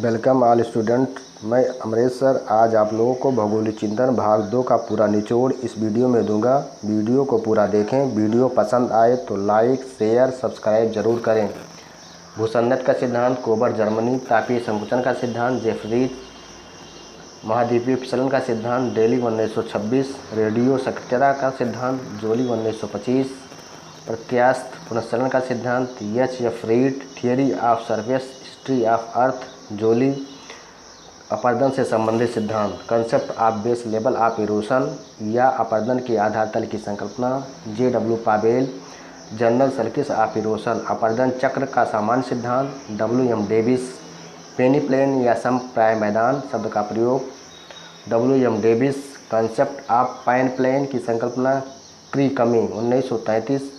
Welcome all student. मैं Amresh sir आज आप लोगों को भौगोलिक चिंतन भाग 2 का पूरा निचोड़ इस वीडियो में दूंगा। वीडियो को पूरा देखें। वीडियो पसंद आए तो लाइक शेयर सब्सक्राइब जरूर करें। भूसंगत का सिद्धांत, कोबर जर्मनी। तापीय संकुचन का सिद्धांत, जेफरीज। महाद्वीपीय फिसलन का सिद्धांत, डेली 1926। रेडियो सक्रियता का सिद्धांत, जोली 1925। प्रत्यास्थ पुनस्चलन का सिद्धांत, H F. Reid. Theory of surface history of earth, Joly. अपर्दन से संबंधित सिद्धांत, concept of base level of erosion या अपर्दन के आधार तल की संकल्पना, J W. Powell. General circles of erosion, अपर्दन चक्र का सामान्य सिद्धांत, डब्ल्यू.एम. डेविस। पेनीप्लेन या समप्राय मैदान शब्द का प्रयोग, W M. Davis. Concept of peneplain की संकल्पना, क्री कमी 1933।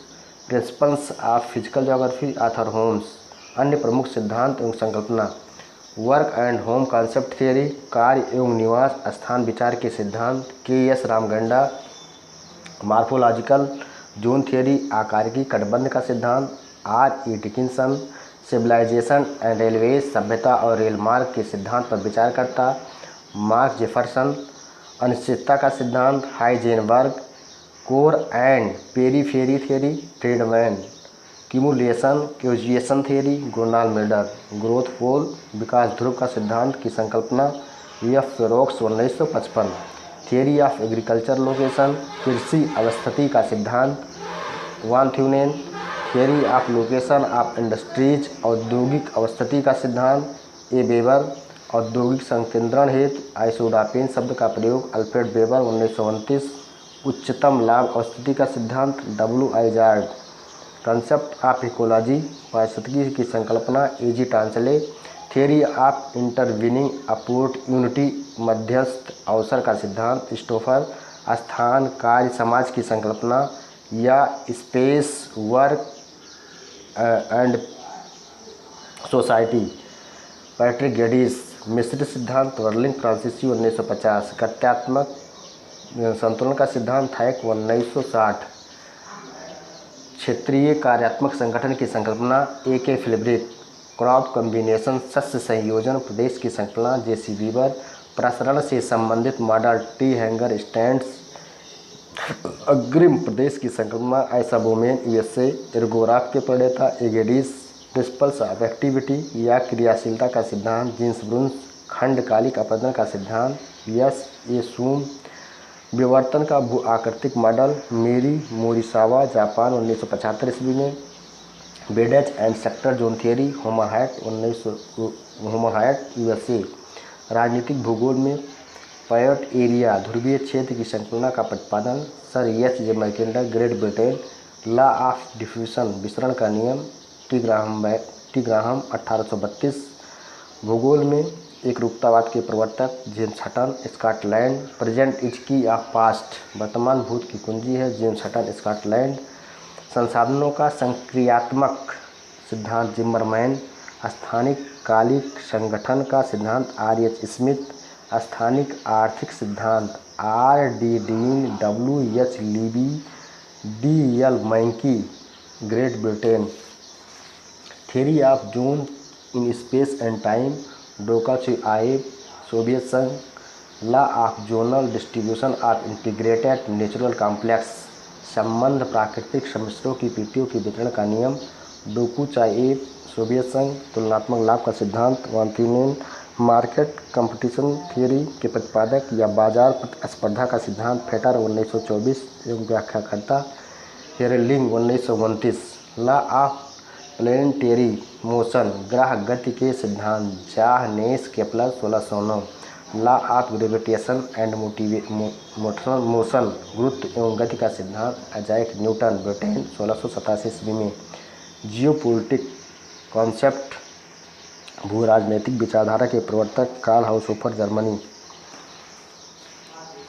Principles of physical geography, Arthur Holmes. अन्य प्रमुख सिद्धांत एवं संकल्पना, work and home concept theory, कार्य एवं निवास स्थान विचार के सिद्धांत, K S. Ramganda. Morphological zone theory, आकारिकी कटबंध का सिद्धांत, R E. Dickinson. Civilisation and railways, सभ्यता और रेल मार्ग के सिद्धांत पर विचार करता, मार्क जेफरसन। अनिश्चितता का सिद्धांत, Heisenberg. Core and periphery theory, Friedman. Cumulation theory, Gunnar Miller. Growth pole, विकास ध्रुव का सिद्धांत की संकल्पना, F. Perroux 1955। Theory of agriculture location, कृषि अवस्थिति का सिद्धांत, von Thunen. Theory of location of industries, औद्योगिक अवस्थिति का सिद्धांत, ए. वेबर। औद्योगिक संकेंद्रण हेतु आइसोडापेन शब्द का प्रयोग, अल्फ्रेड वेबर 1929। उच्चतम लाभ अवस्थिति का सिद्धांत, W I. Isard. Concept of ecology, पारिस्थितिकी की संकल्पना, A G. Tansley. Theory of intervening opportunity, मध्यस्थ अवसर का सिद्धांत, स्टोफर। स्थान कार्य समाज की संकल्पना या space work and society, Patrick Geddes. मिश्रित सिद्धांत, वर्लिंग फ्रांसीसी 1950। गत्यात्मक संतुलन का सिद्धांत, थायक 1960। क्षेत्रीय कार्यात्मक संगठन की संकल्पना, ए.के. फिलिब्रिक। क्रॉप कॉम्बिनेशन, शस्य संयोजन प्रदेश की संकल्पना, जे.सी. बीबर। प्रसरण से संबंधित मॉडल, टी. Hanger stands. अग्रिम प्रदेश की संकल्पना, ऐसा बोमेन, यूएसए। एर्गोग्राफ के प्रणेता, एगेडिस। प्रिंसिपल्स ऑफ एक्टिविटी या क्रियाशीलता का सिद्धांत, जीन्स ब्रून्स। खंडकालिक अपरदन का सिद्धांत, एस. ए. सूम। विवर्तन का भू आकृतिक मॉडल, मेरी मोरिसावा, जापान 1975 ईस्वी में। बेडेज and sector zone theory, Homer Hoyt USA. राजनीतिक भूगोल में पैयोट एरिया, ध्रुवीय क्षेत्र की संकल्पना का प्रतिपादन, sir H J. Mackinder, Great Britain. Law of diffusion, विसरण का नियम, टी. ग्राहम 1832। भूगोल में एकरूपतावाद के प्रवर्तक, James Hutton, Scotland. Present is key of past, वर्तमान भूत की कुंजी है, जेम्स हटन, स्कॉटलैंड। संसाधनों का संक्रियात्मक सिद्धांत, जिम्मरमैन। स्थानिक कालिक संगठन का सिद्धांत, आर.एच. स्मिथ। स्थानिक आर्थिक सिद्धांत, R D. Dean, W H. Libby, D L. Mackay, Great Britain. Theory of zone in space and time, Dokuchaev, Soviet संघ। Law of zonal distribution of integrated natural complex, संबंध प्राकृतिक सम्मिश्रों की पीटियों के वितरण का नियम, डोकुचाएव, सोवियत संघ। तुलनात्मक लाभ का सिद्धांत, von Thünen. Market competition theory के प्रतिपादक या बाजार प्रतिस्पर्धा का सिद्धांत, फेटर 1924 एवं व्याख्याकर्ता, Hotelling 1929। Law of planetary motion, ग्रह गति के सिद्धांत, Johannes Kepler 1609। Law of gravitation and motion, गुरुत्व एवं गति का सिद्धांत, आइजैक न्यूटन, ब्रिटेन 1687 ईस्वी में। जियोपॉलिटिक कॉन्सेप्ट, भू राजनैतिक विचारधारा के प्रवर्तक, Karl Haushofer, Germany.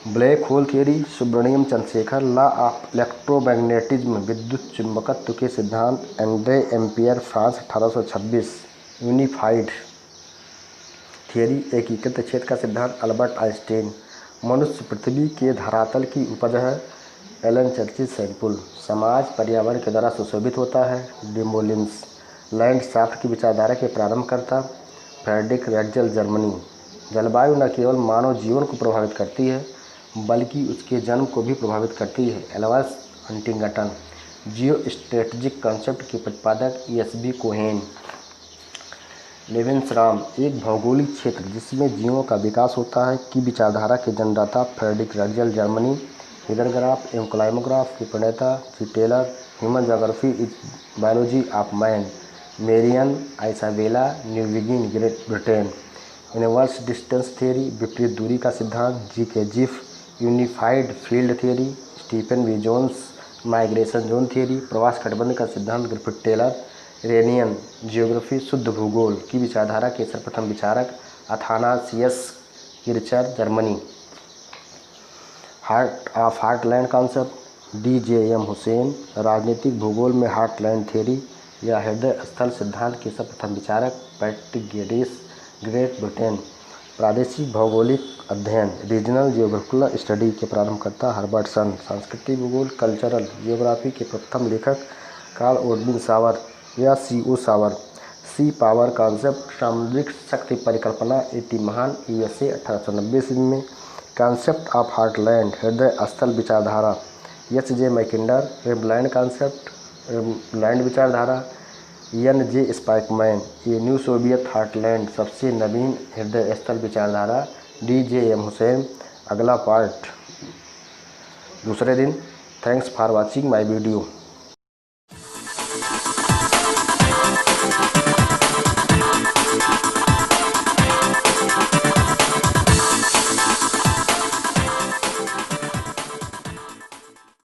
Black hole theory, Subramanyan Chandrasekhar. Law of electromagnetism, विद्युत चुंबकत्व के सिद्धांत, Andre Ampere, France 1826। Unified theory, एकीकृत क्षेत्र का सिद्धांत, अल्बर्ट आइंस्टीन। मनुष्य पृथ्वी के धरातल की उपज है, एलन चर्चिल सैंपुल। समाज पर्यावरण के द्वारा सुशोभित होता है, डिमोलिन्स। लैंडशाफ्ट की विचारधारा के प्रारंभकर्ता, फ्रेडरिक रेटजल जर्मनी। जलवायु न केवल मानव जीवन को प्रभावित करती है बल्कि उसके जन्म को भी प्रभावित करती है। Albert Huntington. Geostrategic concept के प्रतिपादक ESB कोहेन। लेवेंसराम। एक भौगोलिक क्षेत्र जिसमें जीवों का विकास होता है की विचारधारा के जन्मदाता फ्रेडरिक रेटजल जर्मनी। हिडनग्राफ एवं क्लाइमोग्राफ के प्रणेता G Taylor. Human geography is biology of man, Marion Isabella Newbigin, Great Britain. Universe distance theory, विपरीत दूरी का सिद्धांत, G.K. Zipf. Unified field theory, Stephen V Jones. Migration zone theory, प्रवास गठबंधन का सिद्धांत, ग्रिफिथ टेलर। रेनियन जियोग्राफी, शुद्ध भूगोल की विचारधारा के सर्वप्रथम विचारक Athanasius Kircher, Germany. Heartland concept, D.J.M. Hussain. राजनीतिक भूगोल में हार्टलैंड थ्योरी या हृदय स्थल सिद्धांत के सर्वप्रथम विचारक पैट्रिक गेडिस, ग्रेट ब्रिटेन। प्रादेशिक भौगोलिक अध्ययन, रीजनल जियोग्राफिकल स्टडी के प्रारंभकर्ता हर्बर्ट सन। सांस्कृतिक भूगोल, कल्चरल जियोग्राफी के प्रथम लेखक कार्ल ओडविन सावर या C.O. सावर। सी पावर कॉन्सेप्ट, सामुद्रिक शक्ति परिकल्पना, A.T. महान, USA, 1890 ईस्वी में। कॉन्सेप्ट ऑफ हार्टलैंड, हृदय स्थल विचारधारा, H.J. मैकिंडर। वेबलैंड कॉन्सेप्ट, वेबलैंड विचारधारा, N.J. Spykman. A new Soviet heartland, सबसे नवीन हृदय स्थल विचारधारा, D.J.M. हुसैन। अगला पार्ट दूसरे दिन। Thanks for watching my video.